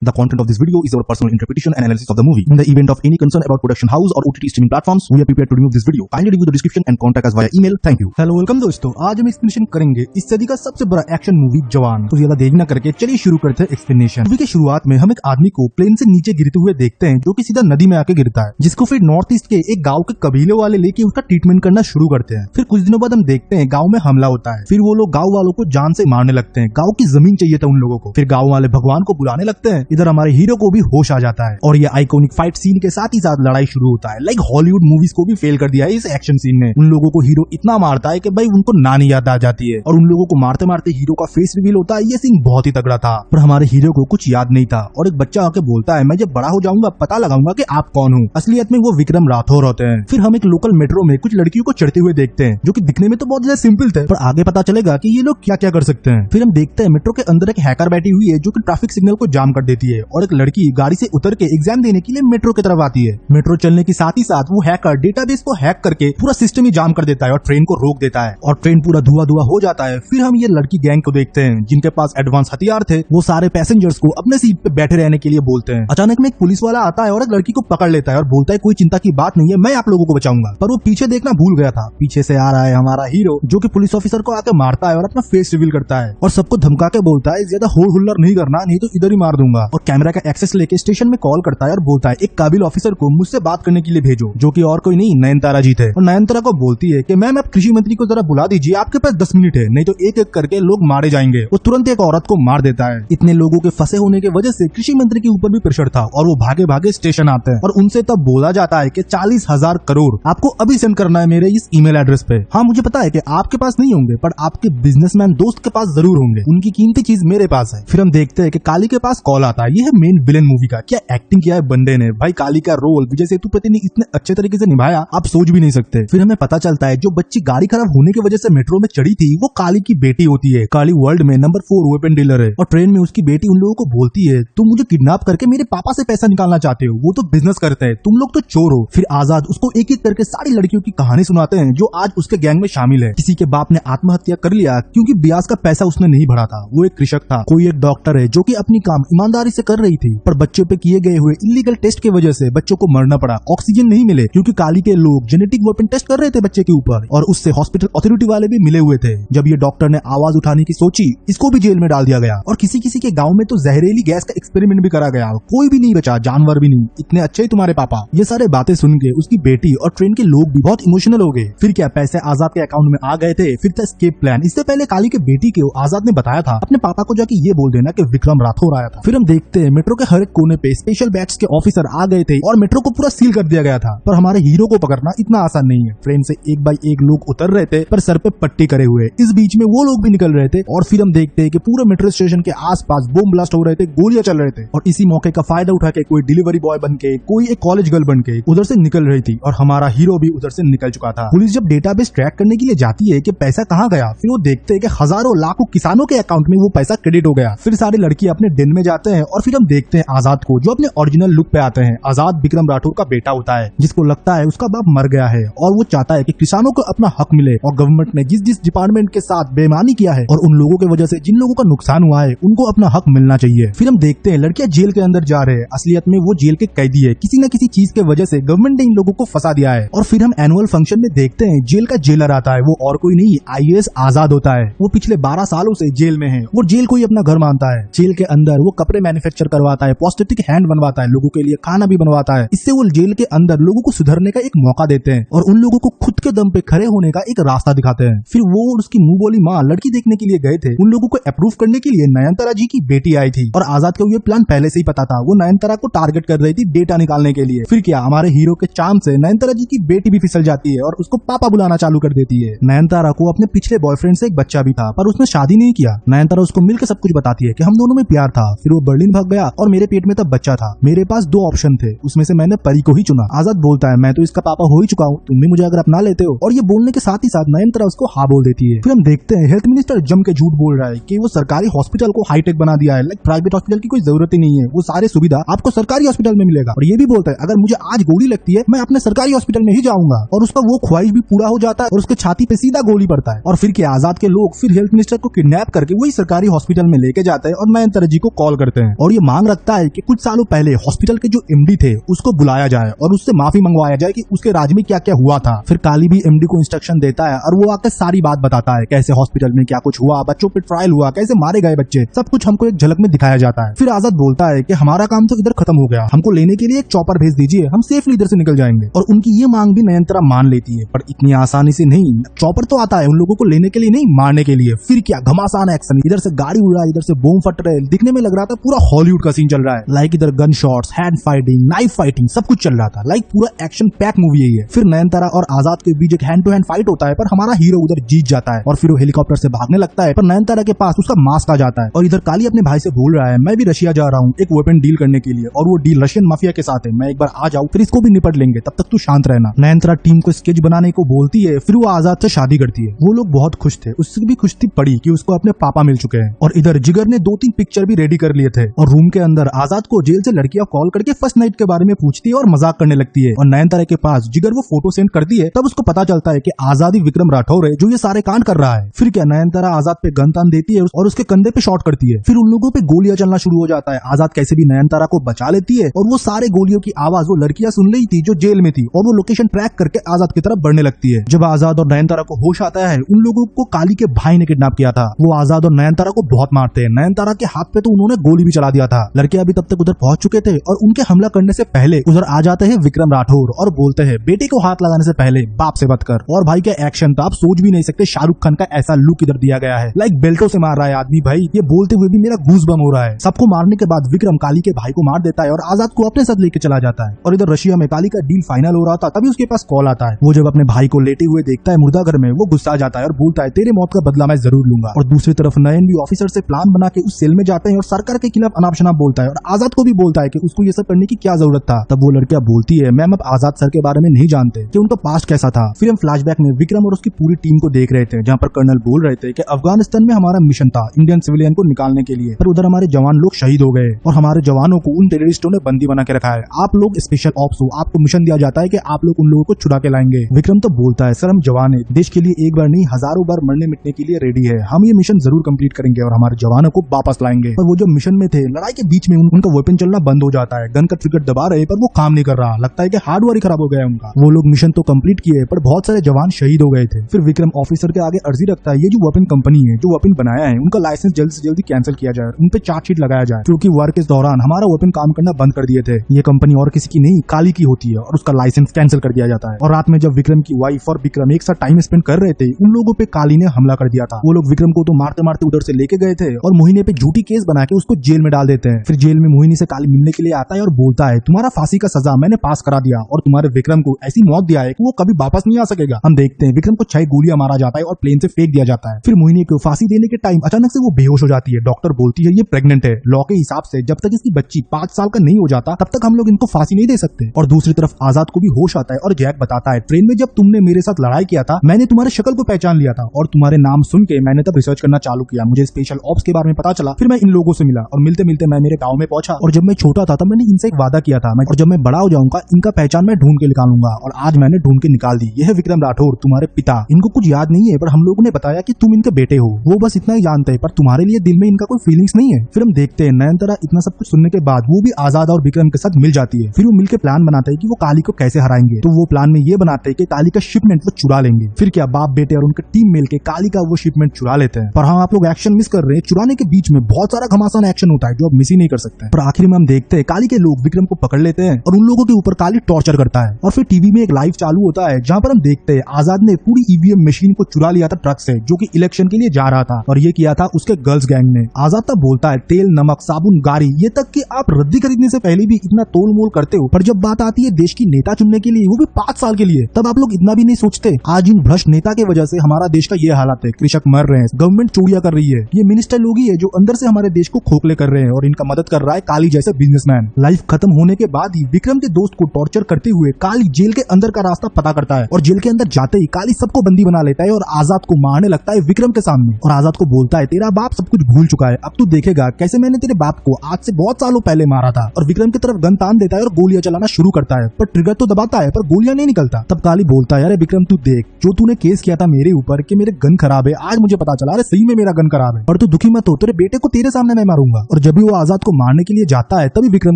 The content of this video is our personal interpretation and analysis of the movie. In the event of any concern about production house or OTT streaming platforms, we are prepared to remove this video. Kindly review the description and contact us via email. Thank you. Hello welcome दोस्तों, आज हम explanation करेंगे इस सदी का सबसे बड़ा action movie जवान। तो ज्यादा देरी न करके चलिए शुरू करते हैं एक्सप्लेनेशन। मूवी के शुरुआत में हम एक आदमी को प्लेन से नीचे गिरते हुए देखते हैं जो कि सीधा नदी में आके गिरता है, जिसको फिर नॉर्थ ईस्ट के एक गाँव के कबीले वाले लेके उसका ट्रीटमेंट करना शुरू करते हैं। फिर कुछ दिनों बाद हम देखते हैं गाँव में हमला होता है। फिर वो लोग गाँव वालों को जान से मारने लगते हैं। गाँव की जमीन चाहिए था उन लोगों को। फिर गाँव वाले भगवान को बुलाने लगते हैं। इधर हमारे हीरो को भी होश आ जाता है और ये आइकॉनिक फाइट सीन के साथ ही साथ लड़ाई शुरू होता है। लाइक हॉलीवुड मूवीज को भी फेल कर दिया है इस एक्शन सीन ने। उन लोगों को हीरो इतना मारता है कि भाई उनको नानी याद आ जाती है और उन लोगों को मारते मारते हीरो का फेस रिवील होता है। ये सीन बहुत ही तगड़ा था, पर हमारे हीरो को कुछ याद नहीं था और एक बच्चा आके बोलता है मैं जब बड़ा हो जाऊंगा पता लगाऊंगा कि आप कौन हो। असलियत में वो विक्रम राठौर होते हैं। फिर हम एक लोकल मेट्रो में कुछ लड़कियों को चढ़ते हुए देखते हैं जो कि दिखने में तो बहुत ज्यादा सिंपल थे, पर आगे पता चलेगा कि ये लोग क्या क्या कर सकते हैं। फिर हम देखते हैं मेट्रो के अंदर एक हैकर बैठी हुई है जो कि ट्रैफिक सिग्नल को जाम कर देती है और एक लड़की गाड़ी से उतर के एग्जाम देने के लिए मेट्रो की तरफ आती है। मेट्रो चलने के साथ ही साथ वो हैकर डेटाबेस को हैक करके पूरा सिस्टम ही जाम कर देता है और ट्रेन को रोक देता है और ट्रेन पूरा धुआं धुआं हो जाता है। फिर हम ये लड़की गैंग को देखते हैं जिनके पास एडवांस हथियार थे। वो सारे पैसेंजर्स को अपने सीट पे बैठे रहने के लिए बोलते हैं। अचानक में एक पुलिस वाला आता है और एक लड़की को पकड़ लेता है और बोलता है कोई चिंता की बात नहीं है, मैं आप लोगों को बचाऊंगा। पर वो पीछे देखना भूल गया था। पीछे से आ रहा है हमारा हीरो जो कि पुलिस ऑफिसर को आके मारता है और अपना फेस रिवील करता है और सबको धमका के बोलता है ज्यादा होड़ हुल्लड़ नहीं करना, नहीं तो इधर ही मार दूंगा। और कैमरा का एक्सेस लेके स्टेशन में कॉल करता है और बोलता है एक काबिल ऑफिसर को मुझसे बात करने के लिए भेजो, जो कि और कोई नहीं नयनतारा जी थे। और नयनतारा को बोलती है कि मैम आप कृषि मंत्री को जरा बुला दीजिए, आपके पास 10 मिनट है, नहीं तो एक एक करके लोग मारे जाएंगे। वो तुरंत एक औरत को मार देता है। इतने लोगों के फंसे होने की वजह से कृषि मंत्री के ऊपर भी प्रेशर था और वो भागे भागे स्टेशन आते हैं और उनसे तब बोला जाता है कि 40,000 करोड़ आपको अभी सेंड करना है मेरे इस ईमेल एड्रेस पे। हाँ मुझे पता है कि आपके पास नहीं होंगे, पर आपके बिजनेसमैन दोस्त के पास जरूर होंगे, उनकी कीमती चीज मेरे पास है। फिर हम देखते हैं कि काली के पास कॉल आता है। ये है मेन विलेन मूवी का। क्या एक्टिंग किया है बंदे ने भाई। काली का रोल विजय सेतुपति ने इतने अच्छे तरीके से निभाया आप सोच भी नहीं सकते। फिर हमें पता चलता है जो बच्ची गाड़ी खराब होने की वजह से मेट्रो में चढ़ी थी वो काली की बेटी होती है। काली वर्ल्ड में नंबर 4 वेपन डीलर है और ट्रेन में उसकी बेटी उन लोगों को बोलती है तुम मुझे किडनैप करके मेरे पापा से पैसा निकालना चाहते हो, वो तो बिजनेस करते हैं, तुम लोग तो चोर हो। फिर आजाद उसको एक एक करके सारी लड़कियों की कहानी सुनाते हैं जो आज उसके गैंग में शामिल है। किसी के बाप ने आत्महत्या कर लिया क्योंकि ब्याज का पैसा उसने नहीं भरा था, वो एक कृषक था। कोई एक डॉक्टर है जो कि अपनी काम ईमानदारी से कर रही थी, पर बच्चों पे किए गए हुए इलीगल टेस्ट की वजह से बच्चों को मरना पड़ा। ऑक्सीजन नहीं मिले क्योंकि काली के लोग जेनेटिक वेपन टेस्ट कर रहे थे बच्चे के ऊपर और उससे हॉस्पिटल अथॉरिटी वाले भी मिले हुए थे। जब ये डॉक्टर ने आवाज उठाने की सोची इसको भी जेल में डाल दिया गया और किसी किसी के गांव में तो जहरीली गैस का एक्सपेरिमेंट भी करा गया, कोई भी नहीं बचा, जानवर भी नहीं। इतने अच्छे ही तुम्हारे पापा। ये सारे बातें सुन के उसकी बेटी और ट्रेन के लोग भी बहुत इमोशनल हो गए। फिर क्या पैसे आजाद के अकाउंट में आ गए थे। फिर था एस्केप प्लान। इससे पहले काली के बेटी को आजाद ने बताया था अपने पापा को जाके ये बोल देना कि विक्रम राठौर आया था। फिर हम देखते हैं मेट्रो के हर एक कोने पे स्पेशल बैच के ऑफिसर आ गए थे और मेट्रो को पूरा सील कर दिया गया था, पर हमारे हीरो को पकड़ना इतना आसान नहीं है। ट्रेन से एक बाई एक लोग उतर रहे थे पर सर पे पट्टी करे हुए। इस बीच में वो लोग भी निकल रहे थे और फिर हम देखते हैं कि पूरे मेट्रो स्टेशन के आसपास बम ब्लास्ट हो रहे थे, गोलियां चल रहे थे और इसी मौके का फायदा उठा के कोई डिलीवरी बॉय बन के, कोई एक कॉलेज गर्ल बन के उधर से निकल रही थी और हमारा हीरो भी उधर से निकल चुका था। पुलिस जब डेटाबेस ट्रैक करने के लिए जाती है कि पैसा कहाँ गया, फिर वो देखते हैं कि हजारों लाखों किसानों के अकाउंट में वो पैसा क्रेडिट हो गया। फिर सारे लड़की अपने डेन में जाते हैं और फिर हम देखते हैं आजाद को जो अपने ओरिजिनल लुक पे आते हैं। आजाद विक्रम राठौर का बेटा होता है जिसको लगता है उसका बाप मर गया है और वो चाहता है कि किसानों को अपना हक मिले और गवर्नमेंट ने जिस जिस डिपार्टमेंट के साथ बेईमानी किया है और उन लोगों की वजह से जिन लोगों का नुकसान हुआ है उनको अपना हक मिलना चाहिए। फिर हम देखते हैं लड़कियां जेल के अंदर जा रहे हैं। असलियत में वो जेल के कैदी है, किसी न किसी चीज के वजह से गवर्नमेंट ने इन लोगों को फंसा दिया है। और फिर हम एनुअल फंक्शन में देखते हैं जेल का जेलर आता है, वो और कोई नहीं IAS आजाद होता है। वो पिछले 12 सालों से जेल में है। वो जेल को ही अपना घर मानता है। जेल के अंदर वो कपड़े मैन्युफैक्चर करवाता है, प्रोस्थेटिक हैंड बनवाता है, लोगों के लिए खाना भी बनवाता है। इससे वो जेल के अंदर लोगों को सुधरने का एक मौका देते हैं और उन लोगों को खुद के दम पे खड़े होने का एक रास्ता दिखाते हैं। फिर वो और उसकी मुंह बोली माँ लड़की देखने के लिए गए थे। उन लोगों को अप्रूव करने के लिए नयनतारा जी की बेटी आई थी और आजाद को ये प्लान पहले से ही पता था। वो नयनतारा को टारगेट कर रही थी डेटा निकालने के लिए। फिर क्या हमारे हीरो के चाम से नयनतारा जी की बेटी भी फिसल जाती है और उसको पापा बुलाना चालू कर देती है। नयनतारा को अपने पिछले बॉयफ्रेंड से एक बच्चा भी था पर उसने शादी नहीं किया। नयनतारा उसको मिलकर सब कुछ बताती है कि हम दोनों में प्यार था। फिर वो बर्लिन भाग गया और मेरे पेट में तब बच्चा था। मेरे पास 2 ऑप्शन थे, उसमें से मैंने परी को ही चुना। आजाद बोलता है मैं तो इसका पापा हो ही चुका हूँ, तुम भी मुझे अगर अपना लेते हो। और ये बोलने के साथ ही साथ नयनतारा उसको हाँ बोल देती है। फिर हम देखते हैं हेल्थ मिनिस्टर जम के झूठ बोल रहा है कि वो सरकारी हॉस्पिटल को हाईटेक बना दिया है, लाइक प्राइवेट हॉस्पिटल की कोई जरूरत ही नहीं है, वो सारे सुविधा आपको सरकारी हॉस्पिटल में मिलेगा। और ये भी बोलता है अगर मुझे आज गोली लगती है मैं अपने सरकारी हॉस्पिटल में ही जाऊंगा। और उसका वो ख्वाहिश भी पूरा हो जाता है और उसके छाती पे सीधा गोली पड़ता है। और फिर क्या आजाद के लोग फिर हेल्थ मिनिस्टर को किडनैप करके वही सरकारी हॉस्पिटल में लेके जाते हैं और नयनतारा जी को कॉल करते हैं। हैं और ये मांग रखता है कि कुछ सालों पहले हॉस्पिटल के जो एमडी थे उसको बुलाया जाए और उससे माफी मंगवाया जाए कि उसके राज में क्या क्या हुआ था। फिर काली भी एमडी को इंस्ट्रक्शन देता है और वो आकर सारी बात बताता है, कैसे हॉस्पिटल में क्या कुछ हुआ, बच्चों पे ट्रायल हुआ, कैसे मारे गए बच्चे, सब कुछ हमको एक झलक में दिखाया जाता है। फिर आजाद बोलता है कि हमारा काम तो इधर खत्म हो गया, हमको लेने के लिए एक चॉपर भेज दीजिए, हम सेफली इधर से निकल जाएंगे। और उनकी ये मांग भी नयनतारा मान लेती है, पर इतनी आसानी से नहीं। चॉपर तो आता है उन लोगों को लेने के लिए नहीं, मारने के लिए। फिर क्या घमासान एक्शन, इधर से गाड़ी उड़ रहा है, इधर से बम फट रहे, दिखने में लग रहा था पूरा हॉलीवुड का सीन चल रहा है। लाइक इधर gun shots, hand fighting, knife fighting, सब कुछ चल रहा था। लाइक पूरा एक्शन पैक मूवी है ये। फिर नयनतारा और आजाद के बीच एक हैंड टू हैंड फाइट होता है, पर हमारा हीरो उधर जीत जाता है और फिर वो हेलीकॉप्टर से भागने लगता है, पर नयनतारा के पास उसका मास्क आ जाता है। और इधर काली अपने भाई से बोल रहा है, मैं भी रशिया जा रहा हूँ एक वेपन डील करने के लिए, और वो डील रशियन माफिया के साथ है, मैं एक बार आ जाऊँ फिर इसको भी निपट लेंगे, तब तक तू शांत रहना। नयनतारा टीम को स्केच बनाने को बोलती है, फिर वो आजाद से शादी करती है। वो लोग बहुत खुश थे, उससे भी खुश थी पड़ी कि उसको अपने पापा मिल चुके हैं। और इधर जिगर ने 2-3 पिक्चर भी रेडी कर लिए थे और रूम के अंदर आजाद को जेल से लड़कियां कॉल करके फर्स्ट नाइट के बारे में पूछती है और मजाक करने लगती है। और नयनतारा के पास जिगर वो फोटो सेंड करती है, तब उसको पता चलता है कि आजाद ही विक्रम राठौर है जो ये सारे कांड कर रहा है। फिर क्या नयनतारा आजाद पे गन तान देती है और उसके कंधे पे शॉट करती है। फिर उन लोगों पे गोलियां चलना शुरू हो जाता है। आजाद कैसे भी नयनतारा को बचा लेती है और वो सारे गोलियों की आवाज वो लड़कियां सुन रही थी जो जेल में थी, और वो लोकेशन ट्रैक करके आजाद की तरफ बढ़ने लगती है। जब आजाद और नयनतारा को होश आता है, उन लोगों को काली के भाई ने किडनैप किया था। वो आजाद और नयनतारा को बहुत मारते हैं। नयनतारा के हाथ पे तो उन्होंने गोली भी चला दिया था। लड़कियां अभी तब तक उधर पहुंच चुके थे और उनके हमला करने से पहले उधर आ जाते हैं विक्रम राठौर और बोलते हैं, बेटे को हाथ लगाने से पहले बाप से बात कर। और भाई क्या एक्शन था, आप सोच भी नहीं सकते शाहरुख खान का ऐसा लुक इधर दिया गया है। लाइक बेल्टों से मार रहा है आदमी भाई, ये बोलते हुए भी मेरा गूज बम हो रहा है। सबको मारने के बाद विक्रम काली के भाई को मार देता है और आजाद को अपने साथ लेके चला जाता है। और इधर रशिया में काली का डील फाइनल हो रहा था, तभी उसके पास कॉल आता है। वो जब अपने भाई को लेटे हुए देखता है मुर्दा घर में, वो गुस्सा जाता है और बोलता है, तेरे मौत का बदला मैं जरूर लूंगा। और दूसरी तरफ नयन भी ऑफिसर से प्लान बना के उस सेल में जाते हैं और सरकार के खिलाफ अनाप शनाप बोलता है और आजाद को भी बोलता है कि उसको ये सब करने की क्या जरूरत था। तब वो लड़कियां बोलती है, मैम अब आजाद सर के बारे में नहीं जानते कि उनका पास्ट कैसा था। फिर हम फ्लैशबैक में विक्रम और उसकी पूरी टीम को देख रहे थे, जहाँ पर कर्नल बोल रहे थे कि अफगानिस्तान में हमारा मिशन था इंडियन सिविलियन को निकालने के लिए, पर उधर हमारे जवान लोग शहीद हो गए और हमारे जवानों को उन टेररिस्टों ने बंदी बना के रखा है। आप लोग स्पेशल ऑप्स हो, आपको मिशन दिया जाता है कि आप लोग उन लोगों को छुड़ा के लाएंगे। विक्रम तो बोलता है, सर हम जवान है, देश के लिए एक बार नहीं हजारों बार मरने मिटने के लिए रेडी है, हम ये मिशन जरूर कंप्लीट करेंगे और हमारे जवानों को वापस लाएंगे। पर वो जो मिशन में थे, लड़ाई के बीच में उनका वेपन चलना बंद हो जाता है। गन का ट्रिगर दबा रहे पर वो काम नहीं कर रहा, लगता है कि हार्डवेयर ही खराब हो गया है उनका। वो लोग मिशन तो कंप्लीट किए पर बहुत सारे जवान शहीद हो गए थे। फिर विक्रम ऑफिसर के आगे अर्जी रखता है, ये जो वेपन कंपनी है जो वेपन बनाया है उनका लाइसेंस जल्द से जल्दी कैंसिल किया जाए, उन पे चार्जशीट लगाया जाए, क्योंकि वर्क के दौरान हमारा वेपन काम करना बंद कर दिए थे। ये कंपनी और किसी की नहीं, काली की होती है और उसका लाइसेंस कैंसिल कर दिया जाता है। और रात में जब विक्रम की वाइफ और विक्रम एक साथ टाइम स्पेंड कर रहे थे, उन लोगों पे काली ने हमला कर दिया था। वो लोग विक्रम को तो मारते मारते उधर से लेके गए थे और मोहिनी पे झूठी केस बना के उसको जेल में डाल देते हैं। फिर जेल में मोहिनी से काली मिलने के लिए आता है और बोलता है, तुम्हारा फांसी का सजा मैंने पास करा दिया और तुम्हारे विक्रम को ऐसी मौत दिया है कि वो कभी वापस नहीं आ सकेगा। हम देखते हैं विक्रम को 6 गोलियां मारा जाता है और प्लेन से फेंक दिया जाता है। फिर मोहिनी को फांसी देने के टाइम अचानक से वो बेहोश हो जाती है। डॉक्टर बोलती है ये प्रेग्नेंट है, लॉ के हिसाब से जब तक इसकी बच्ची 5 साल का नहीं हो जाता तब तक हम लोग इनको फांसी नहीं दे सकते। और दूसरी तरफ आजाद को भी होश आता है और जैक बताता है, ट्रेन में जब तुमने मेरे साथ लड़ाई किया था मैंने तुम्हारे शक्ल को पहचान लिया था और तुम्हारे नाम सुन के मैंने तब रिसर्च करना चालू किया, मुझे स्पेशल ऑप्स के बारे में पता चला। फिर मैं इन लोगों से मिला और मिलते मिलते मैं मेरे गांव में पहुंचा और जब मैं छोटा था तब मैंने इनसे एक वादा किया था, और जब मैं बड़ा हो जाऊंगा इनका पहचान मैं ढूंढ के निकालूंगा, और आज मैंने ढूंढ के निकाल दी। यह है विक्रम राठौर, तुम्हारे पिता। इनको कुछ याद नहीं है पर हम लोगों ने बताया कि तुम इनके बेटे हो। वो बस इतना ही जानते हैं पर तुम्हारे लिए दिल में इनका कोई फीलिंग्स नहीं है। फिर हम देखते हैं नयनतारा इतना सब कुछ सुनने के बाद वो भी आजाद और विक्रम के साथ मिल जाती है। फिर वो मिलकर प्लान बनाते हैं कि वो काली को कैसे हराएंगे। तो वो प्लान में ये बनाते हैं कि काली का शिपमेंट वो चुरा लेंगे। फिर क्या बाप बेटे और उनकी टीम मिलकर काली का वो शिपमेंट चुरा लेते हैं। पर हाँ, आप लोग एक्शन मिस कर रहे हैं, चुराने के बीच में बहुत सारा घमासान एक्शन होता है जो आप मिस ही नहीं कर सकते। पर आखिर में हम देखते हैं काली के लोग विक्रम को पकड़ लेते हैं और उन लोगों के ऊपर काली टॉर्चर करता है। और फिर टीवी में एक लाइव चालू होता है जहाँ पर हम देखते हैं आजाद ने पूरी ईवीएम मशीन को चुरा लिया था ट्रक से, जो कि इलेक्शन के लिए जा रहा था, और ये किया था उसके गर्ल्स गैंग ने। आजाद तब बोलता है, तेल, नमक, साबुन, गाड़ी, ये तक कि आप रद्दी खरीदने से पहले भी इतना तोल मोल करते हो, पर जब बात आती है देश की नेता चुनने के लिए, वो भी 5 साल के लिए, तब आप लोग इतना भी नहीं सोचते। आज इन भ्रष्ट नेता की वजह से हमारा देश का ये हालत है। कृषक मर रहे हैं, गवर्नमेंट चोरियां कर रही है, ये मिनिस्टर लोग ही है जो अंदर से हमारे देश को खोखले कर रहे हैं, और इनका मदद कर रहा है काली जैसे बिजनेसमैन। लाइफ खत्म होने के बाद ही विक्रम के दोस्त को टॉर्चर करते हुए काली जेल के अंदर का रास्ता पता करता है, और जेल के अंदर जाते ही काली सबको बंदी बना लेता है और आजाद को मारने लगता है विक्रम के सामने। और आजाद को बोलता है, तेरा बाप सब कुछ भूल चुका है, अब तू देखेगा कैसे मैंने तेरे बाप को आज से बहुत सालों पहले मारा था। और विक्रम की तरफ गन तान देता है और गोलियां चलाना शुरू करता है, पर ट्रिगर तो दबाता है पर गोलियां नहीं निकलता। तब काली बोलता है, अरे विक्रम तू देख, जो तूने केस किया था मेरे ऊपर कि मेरे गन खराब है, आज मुझे पता चला, अरे सही में मेरा गन खराब है, और तू दुखी मत हो, तेरे बेटे को तेरे सामने मैं मारूंगा। और जब भी वो आजाद को मारने के लिए जाता है तभी विक्रम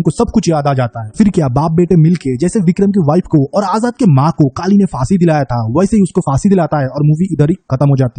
को सब कुछ याद आ जाता है। फिर क्या बाप बेटे मिलके जैसे विक्रम की वाइफ को और आजाद के माँ को काली ने फांसी दिलाया था वैसे ही उसको फांसी दिलाता है और मूवी इधर ही खत्म हो जाती है।